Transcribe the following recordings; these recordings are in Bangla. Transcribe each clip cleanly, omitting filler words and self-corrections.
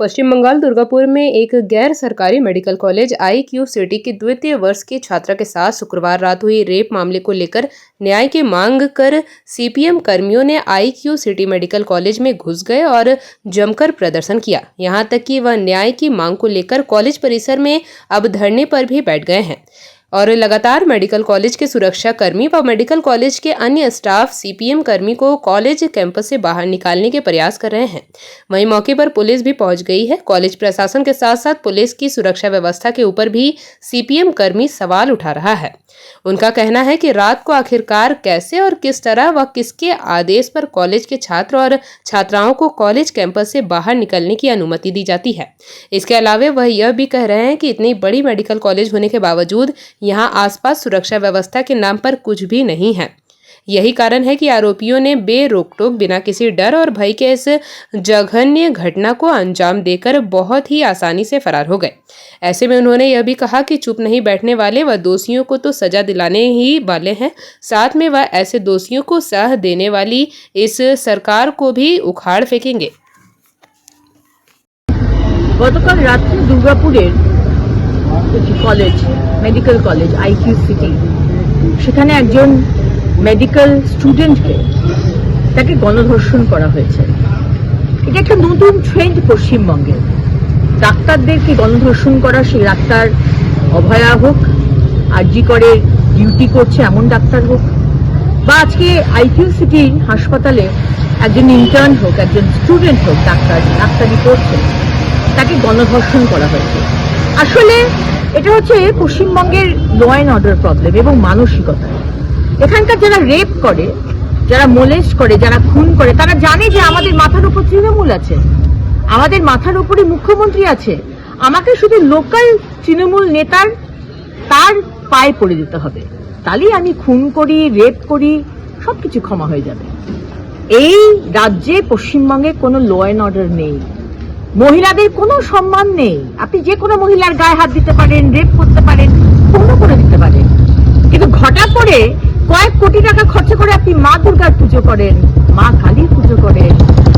पश्चिम बंगाल दुर्गापुर में एक गैर सरकारी मेडिकल कॉलेज IQ सिटी के द्वितीय वर्ष की छात्रा के साथ शुक्रवार रात हुई रेप मामले को लेकर न्याय की मांग कर CPM कर्मियों ने IQ सिटी मेडिकल कॉलेज में घुस गए और जमकर प्रदर्शन किया। यहां तक कि वह न्याय की मांग को लेकर कॉलेज परिसर में अब धरने पर भी बैठ गए हैं और लगातार मेडिकल कॉलेज के सुरक्षा कर्मी व मेडिकल कॉलेज के अन्य स्टाफ CPM कर्मी को कॉलेज कैंपस से बाहर निकालने के प्रयास कर रहे हैं। वहीं मौके पर पुलिस भी पहुंच गई है। कॉलेज प्रशासन के साथ साथ पुलिस की सुरक्षा व्यवस्था के ऊपर भी CPM कर्मी सवाल उठा रहा है। उनका कहना है कि रात को आखिरकार कैसे और किस तरह व किसके आदेश पर कॉलेज के छात्र और छात्राओं को कॉलेज कैंपस से बाहर निकलने की अनुमति दी जाती है। इसके अलावा वह यह भी कह रहे हैं कि इतनी बड़ी मेडिकल कॉलेज होने के बावजूद यहां आसपास सुरक्षा व्यवस्था के नाम पर कुछ भी नहीं है। यही कारण है कि आरोपियों ने बेरोक-टोक बिना किसी डर और भय के इस जघन्य घटना को अंजाम देकर बहुत ही आसानी से फरार हो गए। ऐसे में उन्होंने यह भी कहा कि चुप नहीं बैठने वाले व दोषियों को तो सजा दिलाने ही वाले हैं, साथ में वह ऐसे दोषियों को सह देने वाली इस सरकार को भी उखाड़ फेंकेंगे। গতকাল রাতে দুর্গাপুরের একটি college medical college IQ city সেখানে একজন মেডিকেল স্টুডেন্টকে তাকে গণধর্ষণ করা হয়েছে। এটা একটা নতুন ট্রেন্ড পশ্চিমবঙ্গে। ডাক্তারদেরকে গণধর্ষণ করা, সেই ডাক্তার অভয়া হোক, আরজি করে ডিউটি করছে এমন ডাক্তার হোক, বা আজকে IQ সিটি হাসপাতালে একজন ইন্টার্ন হোক, একজন স্টুডেন্ট হোক, ডাক্তারি করছে, তাকে গণধর্ষণ করা হয়েছে। আসলে এটা হচ্ছে পশ্চিমবঙ্গের ল অ্যান্ড অর্ডার প্রবলেম এবং মানসিকতা। এখানকার যারা রেপ করে, যারা মোলেস্ট করে, যারা খুন করে, তারা জানে যে আমাদের মাথার উপর তৃণমূল আছে, আমাদের মাথার উপরে মুখ্যমন্ত্রী আছে। আমাকে শুধু লোকাল তৃণমূল নেতার তার পায়ে পড়ে দিতে হবে, তাহলেই আমি খুন করি, রেপ করি, সবকিছু ক্ষমা হয়ে যাবে। এই রাজ্যে পশ্চিমবঙ্গে কোনো ল অ্যান্ড অর্ডার নেই, মহিলাদের কোনো সম্মান নেই। আপনি যে কোনো মহিলার গায়ে হাত দিতে পারেন, রেপ করতে পারেন, খুনও করে দিতে পারেন, কিন্তু ঘটা করে কয়েক কোটি টাকা খরচা করে আপনি মা দুর্গার পুজো করেন, মা কালীর পুজো করেন,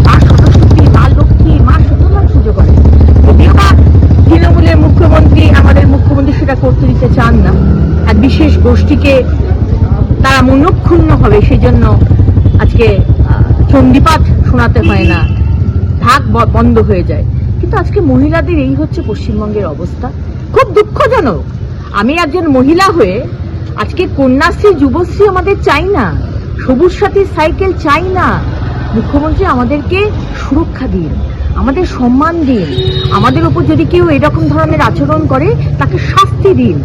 মা সরস্বতী, মা লক্ষ্মী, মা শীতলার পুজো করেন। যদিও বা তৃণমূলের মুখ্যমন্ত্রী, আমাদের মুখ্যমন্ত্রী সেটা করতে দিতে চান না, এক বিশেষ গোষ্ঠীকে তারা মনক্ষুণ্ণ হবে সেই জন্য আজকে চণ্ডীপাঠ শোনাতে হয় না, ঢাক বন্ধ হয়ে যায়। কিন্তু আজকে মহিলাদের এই হচ্ছে পশ্চিমবঙ্গের অবস্থা, খুব দুঃখজনক। আমি একজন মহিলা হয়ে আজকে কন্যাশ্রী, যুবশ্রী আমাদের চাই না, সবুজ সাথী সাইকেল চাই না। মুখ্যমন্ত্রী আমাদেরকে সুরক্ষা দিন, আমাদের সম্মান দিন, আমাদের উপর যদি কেউ এরকম ধরনের আচরণ করে তাকে শাস্তি দিন,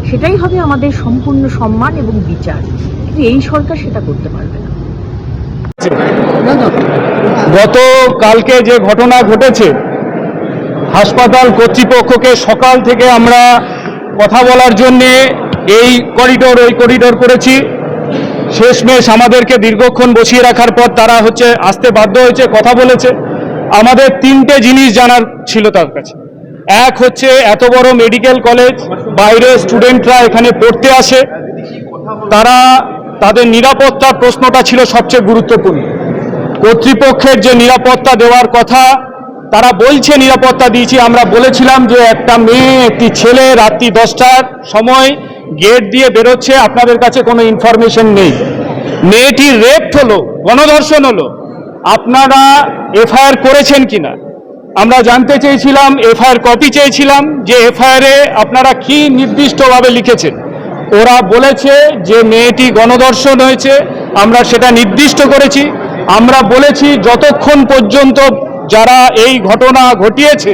সেটাই হবে আমাদের সম্পূর্ণ সম্মান এবং বিচার। কিন্তু এই সরকার সেটা করতে পারবে না। গতকালকে যে ঘটনা ঘটেছে, হাসপাতাল কর্তৃপক্ষকে সকাল থেকে আমরা কথা বলার জন্যে এই করিডোর ওই করিডোর করেছি। শেষমেশ আমাদেরকে দীর্ঘক্ষণ বসিয়ে রাখার পর তারা আসতে বাধ্য হয়েছে, কথা বলেছে। আমাদের তিনটে জিনিস জানার ছিল তার কাছে। এক হচ্ছে এত বড় মেডিকেল কলেজ, বাইরে স্টুডেন্টরা এখানে পড়তে আসে, তাদের নিরাপত্তার প্রশ্নটা ছিল সবচেয়ে গুরুত্বপূর্ণ। কর্তৃপক্ষের যে নিরাপত্তা দেওয়ার কথা, তারা বলছে নিরাপত্তা দিয়েছি। আমরা বলেছিলাম যে একটা মেয়ে, একটি ছেলে রাত্রি 10টার সময় গেট দিয়ে বেরোচ্ছে, আপনাদের কাছে কোনো ইনফরমেশন নেই। মেয়েটির রেপ হলো, গণধর্ষণ হলো, আপনারা FIR করেছেন কিনা আমরা জানতে চেয়েছিলাম। FIR কপি চেয়েছিলাম যে FIR এ আপনারা কি নির্দিষ্টভাবে লিখেছেন। ওরা বলেছে যে মেয়েটি গণধর্ষণ হয়েছে, আমরা সেটা নির্দিষ্ট করেছি। আমরা বলেছি যতক্ষণ পর্যন্ত যারা এই ঘটনা ঘটিয়েছে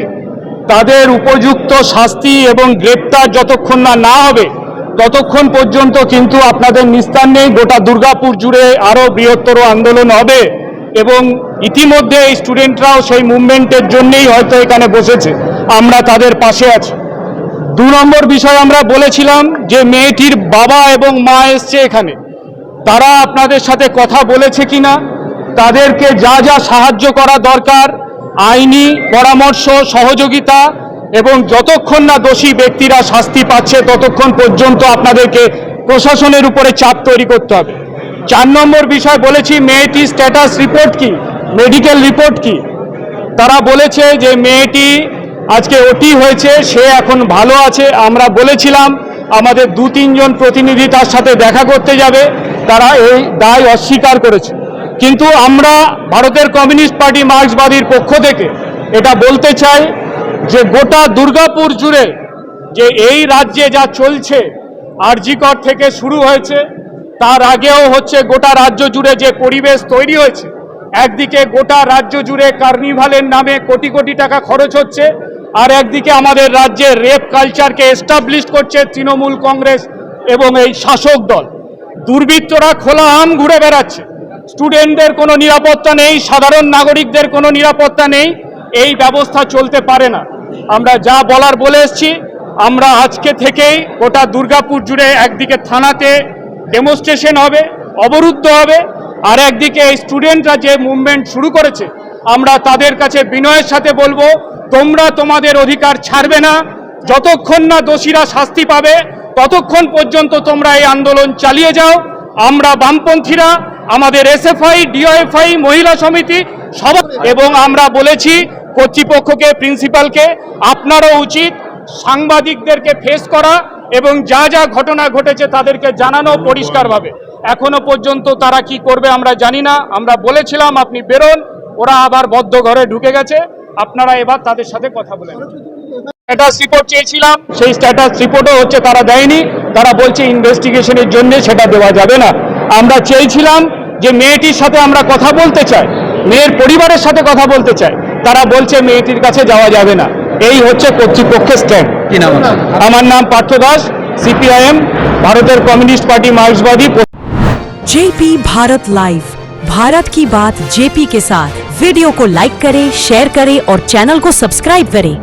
তাদের উপযুক্ত শাস্তি এবং গ্রেপ্তার যতক্ষণ না হবে ততক্ষণ পর্যন্ত কিন্তু আপনাদের নিস্তার নেই। গোটা দুর্গাপুর জুড়ে আরও বৃহত্তর আন্দোলন হবে এবং ইতিমধ্যে এই স্টুডেন্টরাও সেই মুভমেন্টের জন্যই হয়তো এখানে বসেছে, আমরা তাদের পাশে আছি। 2 নম্বর বিষয় আমরা বলেছিলাম যে মেয়েটির বাবা এবং মা এসছে এখানে, তারা আপনাদের সাথে কথা বলেছে কিনা, তাদেরকে যা যা সাহায্য করা দরকার, আইনি পরামর্শ, সহযোগিতা, এবং যতক্ষণ না দোষী ব্যক্তিরা শাস্তি পাচ্ছে ততক্ষণ পর্যন্ত আপনাদেরকে প্রশাসনের উপরে চাপ তৈরি করতে হবে। 4 নম্বর বিষয় বলেছি মেয়েটির স্ট্যাটাস রিপোর্ট কি, মেডিকেল রিপোর্ট কি, তারা বলেছে যে মেয়েটি আজকে ওটি হয়েছে, সে এখন ভালো আছে। আমরা বলেছিলাম আমাদের 2-3 জন প্রতিনিধি তার সাথে দেখা করতে যাবে, তারা এই দায় অস্বীকার করেছে। কিন্তু আমরা ভারতের কমিউনিস্ট পার্টি মার্ক্সবাদীর পক্ষ থেকে এটা বলতে চাই যে গোটা দুর্গাপুর জুড়ে যে এই রাজ্যে যা চলছে, আরজিকর থেকে শুরু হয়েছে, তার আগেও হচ্ছে, গোটা রাজ্য জুড়ে যে পরিবেশ তৈরি হয়েছে, একদিকে গোটা রাজ্য জুড়ে কার্নিভালের নামে কোটি কোটি টাকা খরচ হচ্ছে, আর একদিকে আমাদের রাজ্যের রেপ কালচারকে এস্টাবলিশ করছে তৃণমূল কংগ্রেস এবং এই শাসক দল। দুর্বৃত্তরা খোলা আম ঘুরে বেড়াচ্ছে, স্টুডেন্টদের কোনো নিরাপত্তা নেই, সাধারণ নাগরিকদের কোনো নিরাপত্তা নেই। এই ব্যবস্থা চলতে পারে না। আমরা যা বলার বলে এসেছি। আমরা আজকে থেকেই গোটা দুর্গাপুর জুড়ে একদিকে থানাতে ডেমনস্ট্রেশন হবে, অবরুদ্ধ হবে, আর একদিকে এই স্টুডেন্টরা যে মুভমেন্ট শুরু করেছে, আমরা তাদের কাছে বিনয়ের সাথে বলবো, তোমরা তোমাদের অধিকার ছাড়বে না। যতক্ষণ না দোষীরা শাস্তি পাবে ততক্ষণ পর্যন্ত তোমরা এই আন্দোলন চালিয়ে যাও। আমরা বামপন্থীরা, আমাদের এসএফআই, ডিওএফআই, মহিলা সমিতি সব, এবং আমরা বলেছি কর্তৃপক্ষকে, প্রিন্সিপালকে, আপনারও উচিত সাংবাদিকদেরকে ফেস করা এবং যা যা ঘটনা ঘটেছে তাদেরকে জানানো পরিষ্কারভাবে। এখনো পর্যন্ত তারা কি করবে আমরা জানি না। আমরা বলেছিলাম আপনি বেরোন, ওরা আবার বদ্ধ ঘরে ঢুকে গেছে, আপনারা এবার তাদের সাথে কথা বলেন। স্ট্যাটাস রিপোর্ট চেয়েছিলাম, সেই স্ট্যাটাস রিপোর্টও হচ্ছে তারা দেয়নি। তারা বলছে ইনভেস্টিগেশনের জন্য সেটা দেওয়া যাবে না। আমরা চেয়েছিলাম যে মেয়েটির সাথে আমরা কথা বলতে চাই, মেয়ের পরিবারের সাথে কথা বলতে চাই, তারা বলছে মেয়েটির কাছে যাওয়া যাবে না। এই হচ্ছে কর্তৃপক্ষের স্ট্যান্ড। কি নাম আছে? আমার নাম পার্থ দাস, সিপিআইএম, ভারতের कम्युनिस्ट पार्टी मार्क्सवादी। जेपी भारत लाइव, भारत की बात जेपी के साथ। वीडियो को लाइक करें, शेयर करें और चैनल को सब्सक्राइब करें।